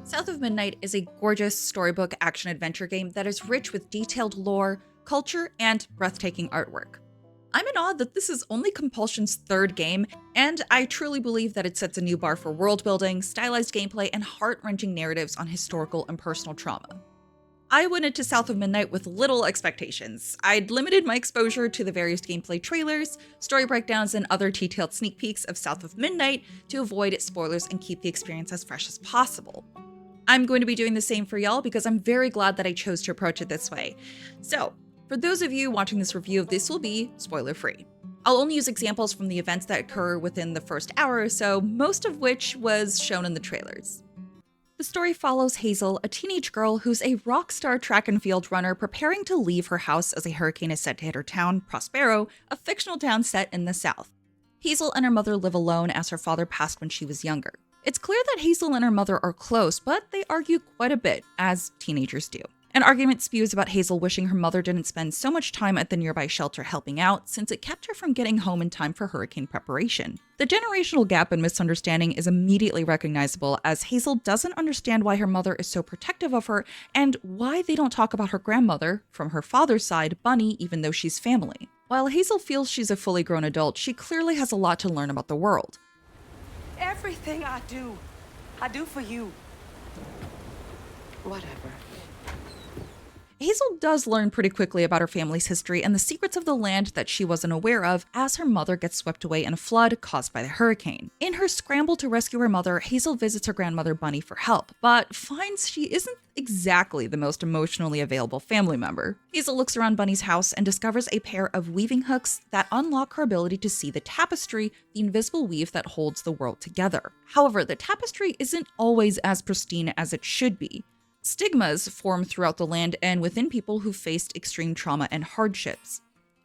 South of Midnight is a gorgeous storybook action-adventure game that is rich with detailed lore, culture, and breathtaking artwork. I'm in awe that this is only Compulsion's third game, and I truly believe that it sets a new bar for world building, stylized gameplay, and heart-wrenching narratives on historical and personal trauma. I went into South of Midnight with little expectations. I'd limited my exposure to the various gameplay trailers, story breakdowns, and other detailed sneak peeks of South of Midnight to avoid spoilers and keep the experience as fresh as possible. I'm going to be doing the same for y'all because I'm very glad that I chose to approach it this way. So, for those of you watching this review, this will be spoiler-free. I'll only use examples from the events that occur within the first hour or so, most of which was shown in the trailers. The story follows Hazel, a teenage girl who's a rock star track and field runner preparing to leave her house as a hurricane is set to hit her town, Prospero, a fictional town set in the South. Hazel and her mother live alone as her father passed when she was younger. It's clear that Hazel and her mother are close, but they argue quite a bit, as teenagers do. An argument spews about Hazel wishing her mother didn't spend so much time at the nearby shelter helping out, since it kept her from getting home in time for hurricane preparation. The generational gap and misunderstanding is immediately recognizable, as Hazel doesn't understand why her mother is so protective of her, and why they don't talk about her grandmother, from her father's side, Bunny, even though she's family. While Hazel feels she's a fully grown adult, she clearly has a lot to learn about the world. Everything I do for you. Whatever. Hazel does learn pretty quickly about her family's history and the secrets of the land that she wasn't aware of as her mother gets swept away in a flood caused by the hurricane. In her scramble to rescue her mother, Hazel visits her grandmother Bunny for help, but finds she isn't exactly the most emotionally available family member. Hazel looks around Bunny's house and discovers a pair of weaving hooks that unlock her ability to see the tapestry, the invisible weave that holds the world together. However, the tapestry isn't always as pristine as it should be. Stigmas form throughout the land and within people who faced extreme trauma and hardships.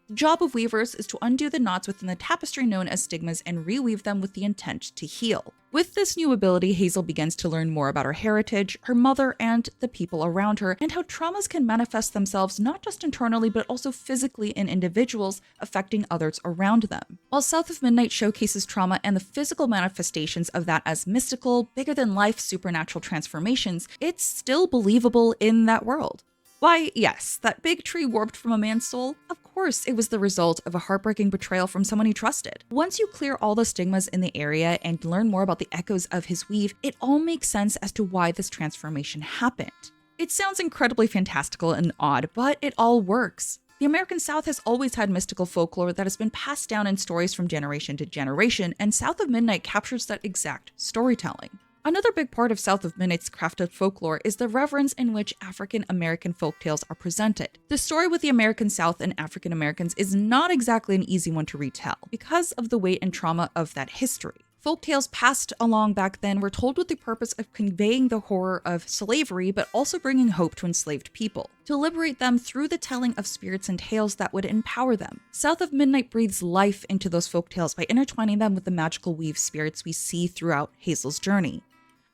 The job of weavers is to undo the knots within the tapestry known as stigmas and reweave them with the intent to heal. With this new ability, Hazel begins to learn more about her heritage, her mother, and the people around her, and how traumas can manifest themselves not just internally but also physically in individuals, affecting others around them. While South of Midnight showcases trauma and the physical manifestations of that as mystical, bigger-than-life supernatural transformations, it's still believable in that world. Why, yes, that big tree warped from a man's soul? Of course, it was the result of a heartbreaking betrayal from someone he trusted. Once you clear all the stigmas in the area and learn more about the echoes of his weave, it all makes sense as to why this transformation happened. It sounds incredibly fantastical and odd, but it all works. The American South has always had mystical folklore that has been passed down in stories from generation to generation, and South of Midnight captures that exact storytelling. Another big part of South of Midnight's crafted folklore is the reverence in which African American folktales are presented. The story with the American South and African Americans is not exactly an easy one to retell because of the weight and trauma of that history. Folktales passed along back then were told with the purpose of conveying the horror of slavery, but also bringing hope to enslaved people, to liberate them through the telling of spirits and tales that would empower them. South of Midnight breathes life into those folktales by intertwining them with the magical weave spirits we see throughout Hazel's journey.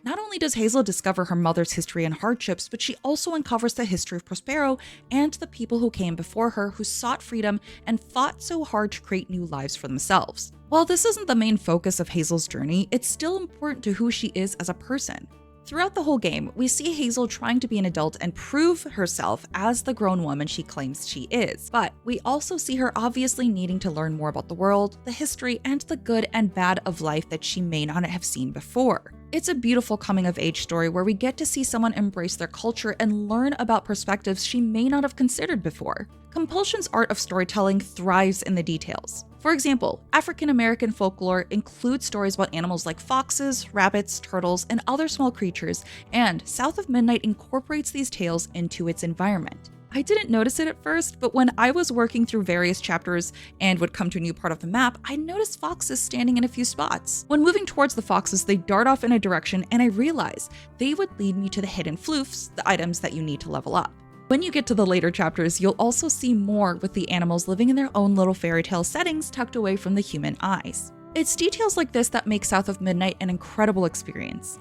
Not only does Hazel discover her mother's history and hardships, but she also uncovers the history of Prospero and the people who came before her who sought freedom and fought so hard to create new lives for themselves. While this isn't the main focus of Hazel's journey, it's still important to who she is as a person. Throughout the whole game, we see Hazel trying to be an adult and prove herself as the grown woman she claims she is, but we also see her obviously needing to learn more about the world, the history, and the good and bad of life that she may not have seen before. It's a beautiful coming-of-age story where we get to see someone embrace their culture and learn about perspectives she may not have considered before. Compulsion's art of storytelling thrives in the details. For example, African American folklore includes stories about animals like foxes, rabbits, turtles, and other small creatures, and South of Midnight incorporates these tales into its environment. I didn't notice it at first, but when I was working through various chapters and would come to a new part of the map, I noticed foxes standing in a few spots. When moving towards the foxes, they dart off in a direction, and I realized they would lead me to the hidden floofs, the items that you need to level up. When you get to the later chapters, you'll also see more with the animals living in their own little fairy tale settings tucked away from the human eyes. It's details like this that make South of Midnight an incredible experience.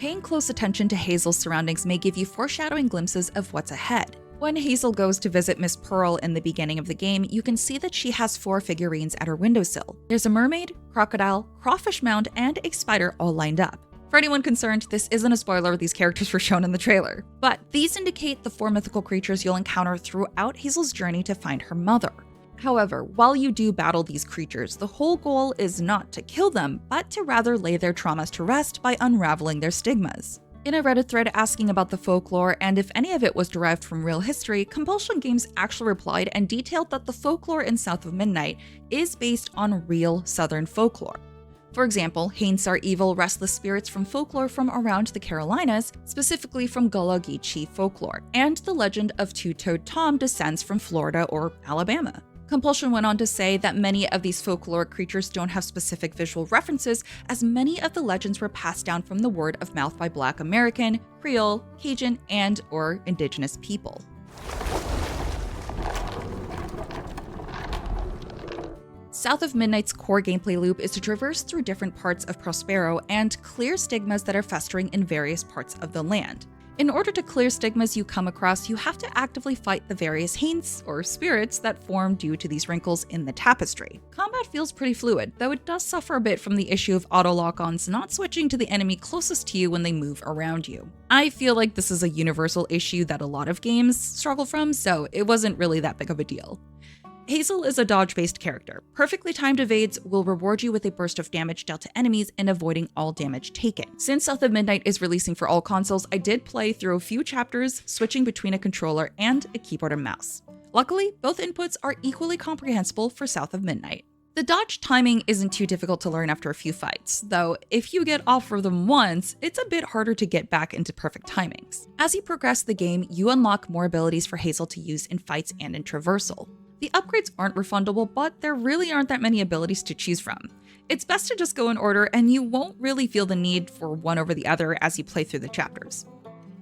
Paying close attention to Hazel's surroundings may give you foreshadowing glimpses of what's ahead. When Hazel goes to visit Miss Pearl in the beginning of the game, you can see that she has 4 figurines at her windowsill. There's a mermaid, crocodile, crawfish mound, and a spider all lined up. For anyone concerned, this isn't a spoiler, these characters were shown in the trailer. But these indicate the 4 mythical creatures you'll encounter throughout Hazel's journey to find her mother. However, while you do battle these creatures, the whole goal is not to kill them, but to rather lay their traumas to rest by unraveling their stigmas. In a Reddit thread asking about the folklore and if any of it was derived from real history, Compulsion Games actually replied and detailed that the folklore in South of Midnight is based on real Southern folklore. For example, Haints are evil, restless spirits from folklore from around the Carolinas, specifically from Gullah Geechee folklore, and the legend of Two-Toed Tom descends from Florida or Alabama. Compulsion went on to say that many of these folkloric creatures don't have specific visual references, as many of the legends were passed down from the word of mouth by Black American, Creole, Cajun, and/or Indigenous people. South of Midnight's core gameplay loop is to traverse through different parts of Prospero and clear stigmas that are festering in various parts of the land. In order to clear stigmas you come across, you have to actively fight the various haints, or spirits, that form due to these wrinkles in the tapestry. Combat feels pretty fluid, though it does suffer a bit from the issue of auto-lock-ons not switching to the enemy closest to you when they move around you. I feel like this is a universal issue that a lot of games struggle from, so it wasn't really that big of a deal. Hazel is a dodge-based character. Perfectly timed evades will reward you with a burst of damage dealt to enemies and avoiding all damage taken. Since South of Midnight is releasing for all consoles, I did play through a few chapters, switching between a controller and a keyboard and mouse. Luckily, both inputs are equally comprehensible for South of Midnight. The dodge timing isn't too difficult to learn after a few fights, though if you get off rhythm once, it's a bit harder to get back into perfect timings. As you progress the game, you unlock more abilities for Hazel to use in fights and in traversal. The upgrades aren't refundable, but there really aren't that many abilities to choose from. It's best to just go in order, and you won't really feel the need for one over the other as you play through the chapters.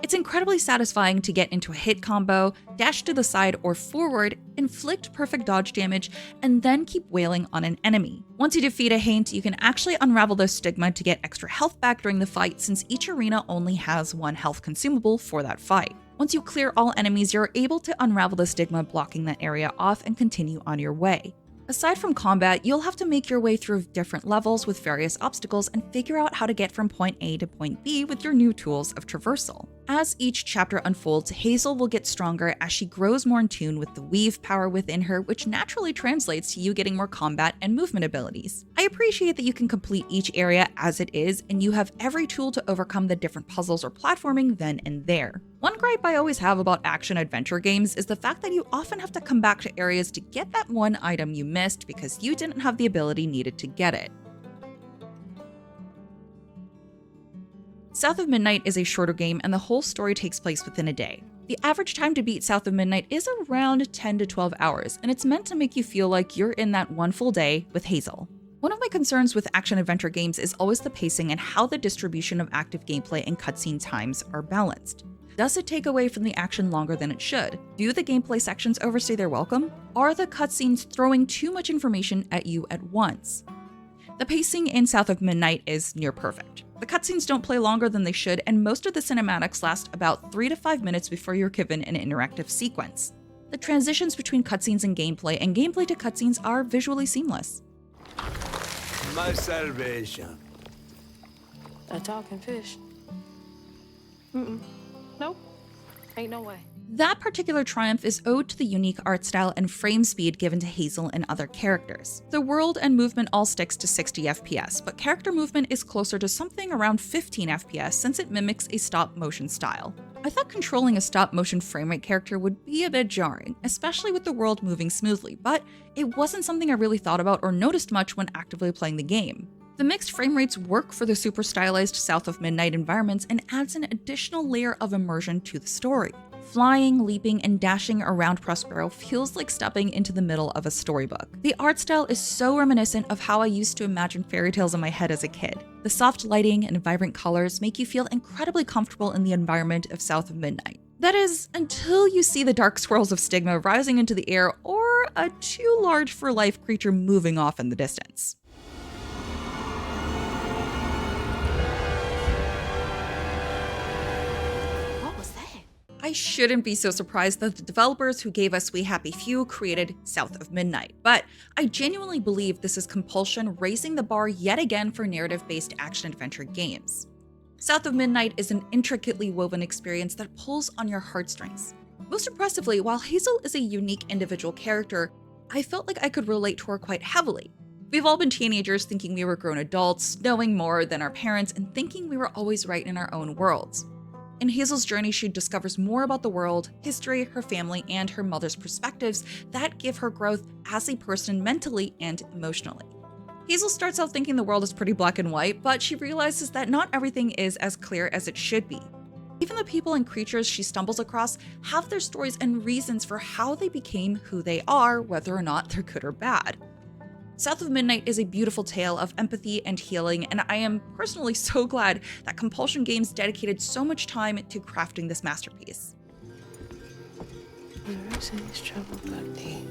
It's incredibly satisfying to get into a hit combo, dash to the side or forward, inflict perfect dodge damage, and then keep wailing on an enemy. Once you defeat a haint, you can actually unravel their stigma to get extra health back during the fight, since each arena only has 1 health consumable for that fight. Once you clear all enemies, you're able to unravel the stigma, blocking that area off and continue on your way. Aside from combat, you'll have to make your way through different levels with various obstacles and figure out how to get from point A to point B with your new tools of traversal. As each chapter unfolds, Hazel will get stronger as she grows more in tune with the weave power within her, which naturally translates to you getting more combat and movement abilities. I appreciate that you can complete each area as it is, and you have every tool to overcome the different puzzles or platforming then and there. One gripe I always have about action-adventure games is the fact that you often have to come back to areas to get that one item you missed because you didn't have the ability needed to get it. South of Midnight is a shorter game, and the whole story takes place within a day. The average time to beat South of Midnight is around 10 to 12 hours, and it's meant to make you feel like you're in that one full day with Hazel. One of my concerns with action-adventure games is always the pacing and how the distribution of active gameplay and cutscene times are balanced. Does it take away from the action longer than it should? Do the gameplay sections overstay their welcome? Are the cutscenes throwing too much information at you at once? The pacing in South of Midnight is near perfect. The cutscenes don't play longer than they should, and most of the cinematics last about 3 to 5 minutes before you're given an interactive sequence. The transitions between cutscenes and gameplay to cutscenes are visually seamless. My salvation. A talking fish. Nope. Ain't no way. That particular triumph is owed to the unique art style and frame speed given to Hazel and other characters. The world and movement all sticks to 60 FPS, but character movement is closer to something around 15 FPS since it mimics a stop-motion style. I thought controlling a stop-motion framerate character would be a bit jarring, especially with the world moving smoothly, but it wasn't something I really thought about or noticed much when actively playing the game. The mixed frame rates work for the super stylized South of Midnight environments and adds an additional layer of immersion to the story. Flying, leaping, and dashing around Prospero feels like stepping into the middle of a storybook. The art style is so reminiscent of how I used to imagine fairy tales in my head as a kid. The soft lighting and vibrant colors make you feel incredibly comfortable in the environment of South of Midnight. That is, until you see the dark swirls of stigma rising into the air or a too large for life creature moving off in the distance. I shouldn't be so surprised that the developers who gave us We Happy Few created South of Midnight, but I genuinely believe this is Compulsion raising the bar yet again for narrative-based action-adventure games. South of Midnight is an intricately woven experience that pulls on your heartstrings. Most impressively, while Hazel is a unique individual character, I felt like I could relate to her quite heavily. We've all been teenagers thinking we were grown adults, knowing more than our parents, and thinking we were always right in our own worlds. In Hazel's journey, she discovers more about the world, history, her family, and her mother's perspectives that give her growth as a person mentally and emotionally. Hazel starts out thinking the world is pretty black and white, but she realizes that not everything is as clear as it should be. Even the people and creatures she stumbles across have their stories and reasons for how they became who they are, whether or not they're good or bad. South of Midnight is a beautiful tale of empathy and healing, and I am personally so glad that Compulsion Games dedicated so much time to crafting this masterpiece. Never sees trouble but me.